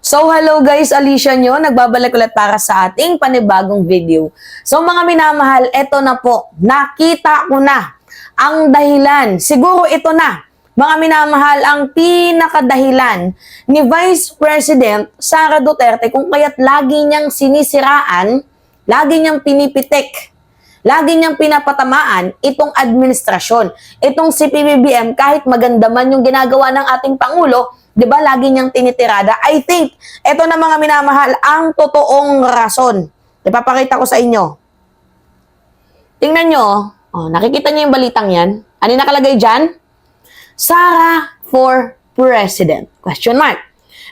So hello guys, Alicia nyo, nagbabalik ulit para sa ating panibagong video. So mga minamahal, eto na po, nakita ko na ang dahilan. Siguro ito na, mga minamahal, ang pinakadahilan ni Vice President Sara Duterte kung kaya't lagi niyang sinisiraan, lagi niyang pinipitik, lagi niyang pinapatamaan itong administrasyon. Itong si PBBM, kahit maganda man yung ginagawa ng ating Pangulo, di ba, lagi niyang tinitirada. I think, ito na mga minamahal, ang totoong rason. Ipapakita ko sa inyo. Tingnan nyo, nakikita niyo yung balitang yan? Ano yung nakalagay dyan? Sara for President? Question mark.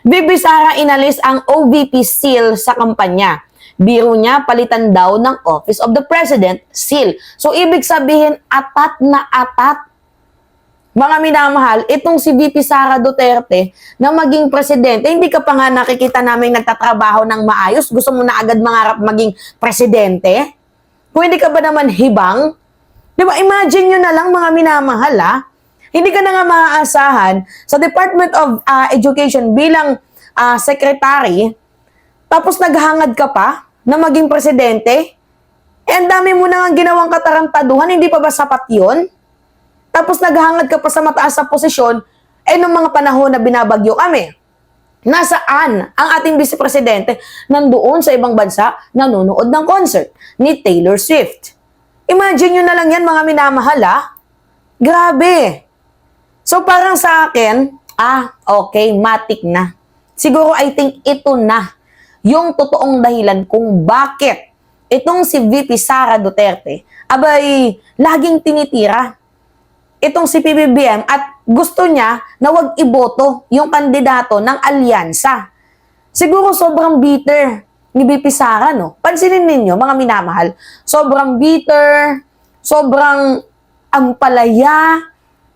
Bibi Sara inalis ang OVP seal sa kampanya. Biro niya, palitan daw ng Office of the President seal. So, ibig sabihin, atat na atat. Mga minamahal, itong si VP Sara Duterte na maging presidente, hindi ka pa nga nakikita namin nagtatrabaho ng maayos, gusto mo na agad mangarap maging presidente? Kung hindi ka ba naman hibang? Di ba, imagine nyo na lang mga minamahal, hindi ka na nga maaasahan sa Department of Education bilang secretary, tapos naghangad ka pa na maging presidente? Ang dami mo na nga ginawang katarantaduhan, hindi pa ba sapat yun? Tapos naghangad ka pa sa mataas na posisyon, nung mga panahon na binabagyo kami. Nasaan ang ating vice presidente? Nandoon sa ibang bansa, nanonood ng concert ni Taylor Swift. Imagine nyo na lang yan, mga minamahal, Grabe. So parang sa akin, okay, matik na. Siguro I think ito na yung totoong dahilan kung bakit itong si VP Sara Duterte, laging tinitira itong si PBBM at gusto niya na wag iboto yung kandidato ng alyansa. Siguro sobrang bitter ni VP Sara, no? Pansinin ninyo, mga minamahal, sobrang bitter, sobrang ampalaya,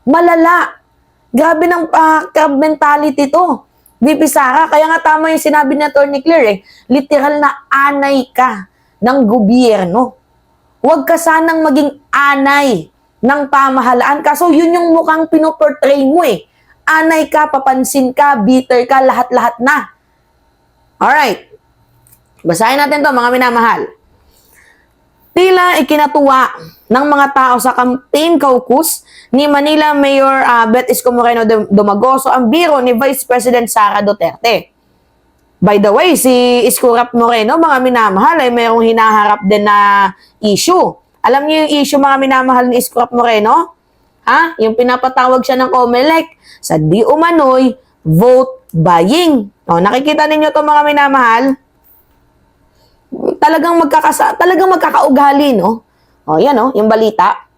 malala. Grabe ng crab mentality to. VP Sara, kaya nga tama yung sinabi ni Atty. Claire, literal na anay ka ng gobyerno. Huwag ka sanang maging anay ng pamahalaan. Kaso yun yung mukhang pinoportray mo Anay ka, papansin ka, bitter ka, lahat-lahat na. Alright. Basahin natin to, mga minamahal. Tila ikinatuwa ng mga tao sa campaign caucus ni Manila Mayor Bet Isko Moreno Dumagoso ang biro ni Vice President Sara Duterte. By the way, si Isko Moreno, mga minamahal, mayroong hinaharap din na issue. Alam niyo yung issue, mga minamahal, ni Isko Moreno? Yung pinapatawag siya ng COMELEC sa di umano'y vote buying. Nakikita ninyo to, mga minamahal? Talagang magkakaugali, no? Yan, yung balita.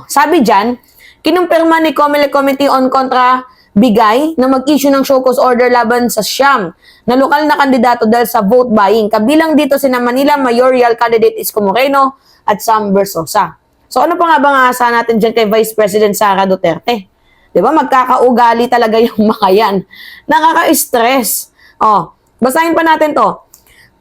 Sabi dyan, kinumpirma ni COMELEC Committee on Contra Bigay na mag-issue ng show cause order laban sa siyam na lokal na kandidato dahil sa vote buying. Kabilang dito sina Manila Mayoral candidate Isko Moreno at Sam Versosa. So ano pa nga bang aasahan natin dyan kay Vice President Sara Duterte? Diba? Magkakaugali talaga yung mga yan. Nakaka-stress. Basahin pa natin to.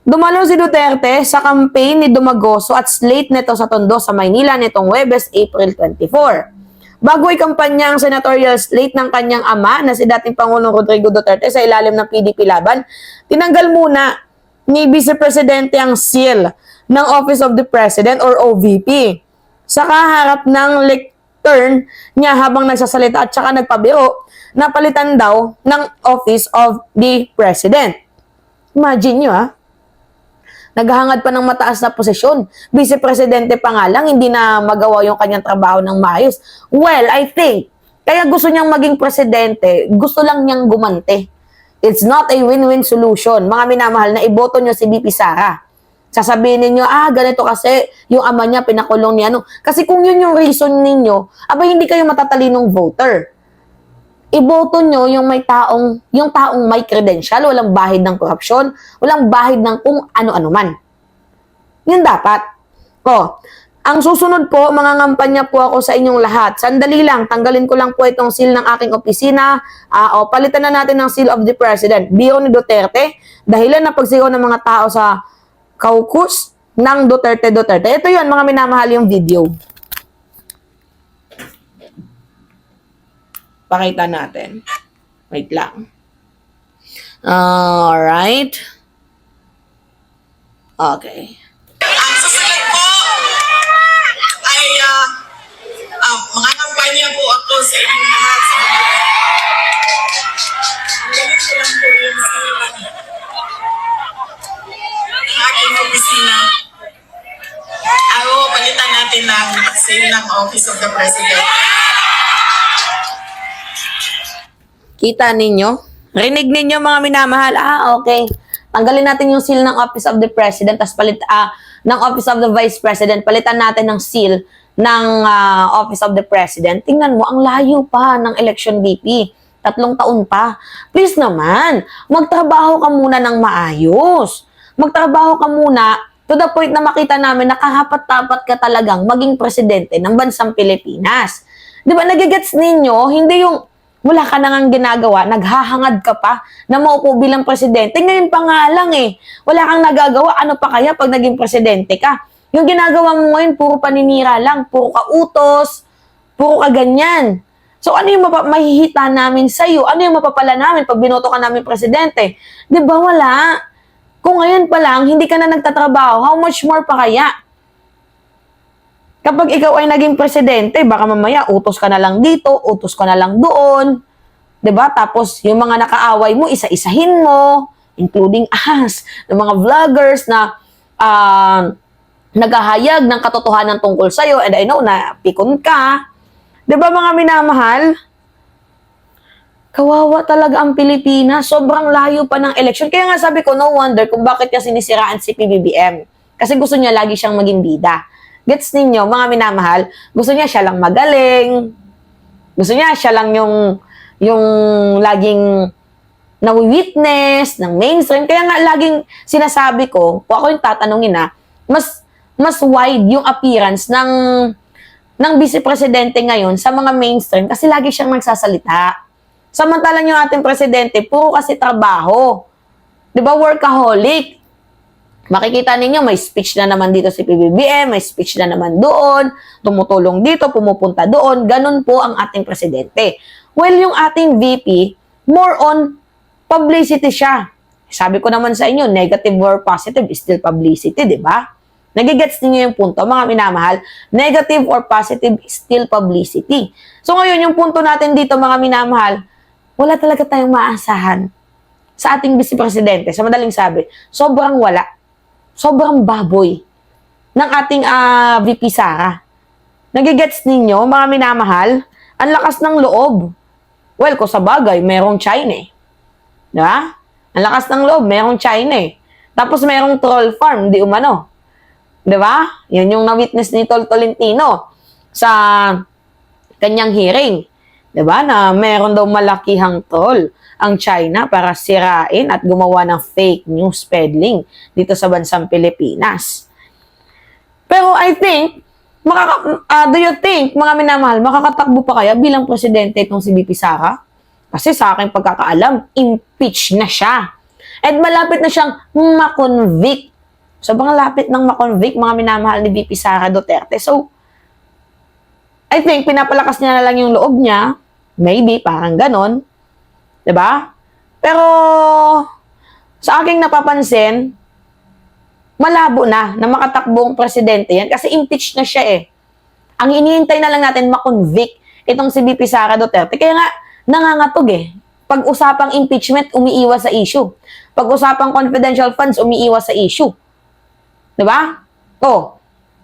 Dumalo si Duterte sa campaign ni Dumagoso at slate nito sa Tondo sa Maynila nitong Huwebes, April 24. Bago ikampanya ang senatorial slate ng kanyang ama na si dating Pangulong Rodrigo Duterte sa ilalim ng PDP laban, tinanggal muna ni Vice Presidente ang seal ng Office of the President or OVP sa kaharap ng lectern niya habang nagsasalita at saka nagpabiro na palitan daw ng Office of the President. Imagine nyo, naghahangad pa ng mataas na posisyon. Vice-presidente pa nga lang, hindi na magawa yung kanyang trabaho ng maayos. Well, I think, kaya gusto niyang maging presidente, gusto lang niyang gumante. It's not a win-win solution. Mga minamahal, na iboto niyo si VP Sara. Sasabihin ninyo, ganito kasi, yung ama niya pinakulong niya. Kasi kung yun yung reason ninyo, hindi kayo matatalinong voter. Iboto nyo yung taong may credential, walang bahid ng korupsyon, walang bahid ng kung ano-ano man. Yun dapat. Ang susunod po, mga ngampanya po ako sa inyong lahat. Sandali lang, tanggalin ko lang po itong seal ng aking opisina. Palitan na natin ng seal of the President. Biro ni Duterte, dahilan na pagsigaw ng mga tao sa caucus ng Duterte. Ito yun, mga minamahal, yung video. Pakita natin. Wait lang. Alright. Okay. Ang susunod po ay mga kampanya po ako sa inyong lahat. Ang galing ko lang po yung ang aking opisina. Palitan natin ng seal ng Office of the President. Kita ninyo? Rinig ninyo mga minamahal. Okay. Tanggalin natin yung seal ng Office of the President, tapos ng Office of the Vice President, palitan natin ng seal ng Office of the President. Tingnan mo, ang layo pa ng election VP. 3 taon pa. Please naman, magtrabaho ka muna ng maayos. Magtrabaho ka muna to the point na makita namin na karapat-dapat ka talagang maging presidente ng bansang Pilipinas. Di ba, nagigets ninyo, hindi yung wala ka nang ginagawa, naghahangad ka pa na maupo bilang presidente. Ngayon pa nga lang wala kang nagagawa. Ano pa kaya pag naging presidente ka? Yung ginagawa mo ngayon, puro paninira lang, puro ka utos, puro ka ganyan. So ano yung mahihita namin sa'yo? Ano yung mapapala namin pag binoto ka namin presidente? Di ba wala? Kung ngayon pa lang, hindi ka na nagtatrabaho, how much more pa kaya? Kapag ikaw ay naging presidente, baka mamaya utos ka na lang dito, utos ka na lang doon. 'Di ba? Tapos yung mga nakaaway mo, isa-isahin mo, including us, ng mga vloggers na naghahayag ng katotohanan tungkol sa'yo, and I know na pikon ka. 'Di ba mga minamahal? Kawawa talaga ang Pilipinas. Sobrang layo pa ng election. Kaya nga sabi ko, no wonder kung bakit niya sinisiraan si PBBM. Kasi gusto niya lagi siyang maging bida. Gets ninyo, mga minamahal, gusto niya siya lang magaling. Gusto niya siya lang yung laging nawi-witness ng mainstream. Kaya nga laging sinasabi ko, kung ako yung tatanungin mas wide yung appearance ng vice-presidente ngayon sa mga mainstream kasi lagi siyang nagsasalita. Samantalang yung ating presidente, puro kasi trabaho. 'Di ba, workaholic? Makikita ninyo, may speech na naman dito si PBBM, may speech na naman doon, tumutulong dito, pumupunta doon. Ganun po ang ating presidente. Well, yung ating VP, more on publicity siya. Sabi ko naman sa inyo, negative or positive is still publicity, di ba? Nagigets ninyo yung punto, mga minamahal. Negative or positive is still publicity. So ngayon, yung punto natin dito, mga minamahal, wala talaga tayong maasahan sa ating vice-presidente. Sa madaling sabi, sobrang wala. Sobrang baboy ng ating VP Sara. Nagigets ninyo, mga minamahal? Ang lakas ng loob. Well, kung sa bagay, merong China Diba? Ang lakas ng loob, merong China Tapos merong troll farm, di umano. Diba? Yan yung na-witness ni Tol Tolentino sa kanyang hearing. Diba? Na meron daw malakihang troll ang China para sirain at gumawa ng fake news peddling dito sa bansang Pilipinas. Pero I think, do you think, mga minamahal, makakatakbo pa kaya bilang presidente itong si VP Sara? Kasi sa aking pagkakaalam, impeach na siya. At malapit na siyang makonvict. Sobrang lapit ng makonvict, mga minamahal ni VP Sara Duterte. So, I think, pinapalakas niya na lang yung loob niya. Maybe, parang ganon. 'Di ba? Pero sa aking napapansin, malabo na makatakbong presidente yan kasi impeach na siya Ang iniintay na lang natin makonvict itong si VP Sara Duterte. Kaya nga nangangatog Pag usapang impeachment, umiiwas sa issue. Pag usapang confidential funds, umiiwas sa issue. 'Di ba?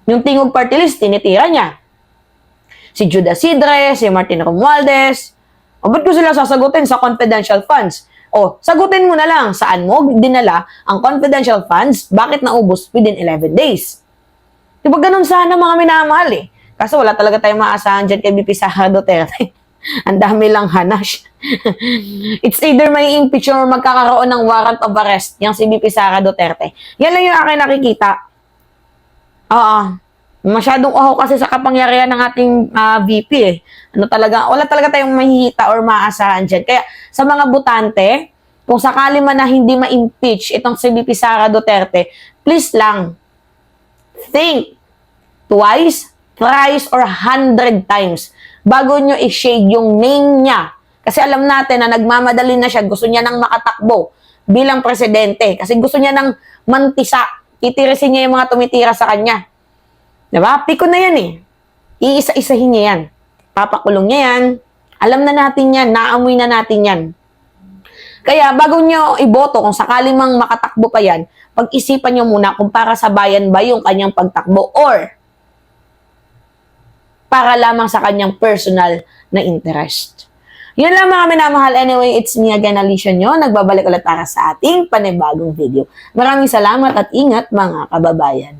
Yung Tingog Party List, tinitira niya. Si Judas Sidre, si Martin Romualdez. Ba't ko sila sasagutin sa confidential funds? Sagutin mo na lang, saan mo dinala ang confidential funds, bakit naubos within 11 days? Diba ganun sana mga minamahal Kaso wala talaga tayong maasahan dyan kay VP Sara Duterte. Ang dami lang hanash. It's either may impeach or magkakaroon ng warrant of arrest yung si VP Sara Duterte. Yan lang yung akin nakikita. Masyadong kasi sa kapangyarihan ng ating VP wala talaga tayong mahihita or maaasahan dyan. Kaya sa mga butante, kung sakali man na hindi ma-impeach itong si VP Sara Duterte, please lang, think twice, thrice, or 100 times bago nyo i-shade yung name niya. Kasi alam natin na nagmamadali na siya, gusto niya nang makatakbo bilang presidente. Kasi gusto niya ng mantisa. Titirisin niya yung mga tumitira sa kanya. Diba? Piko na yan eh. Iisa-isahin niya yan. Papakulong niya yan. Alam na natin yan. Naamoy na natin yan. Kaya bago niyo iboto, kung sakali mang makatakbo pa yan, pag-isipan niyo muna kung para sa bayan ba yung kanyang pagtakbo or para lamang sa kanyang personal na interest. Yun lang mga minamahal. Anyway, it's me again, Alicia nyo. Nagbabalik ulit para sa ating panibagong video. Maraming salamat at ingat mga kababayan.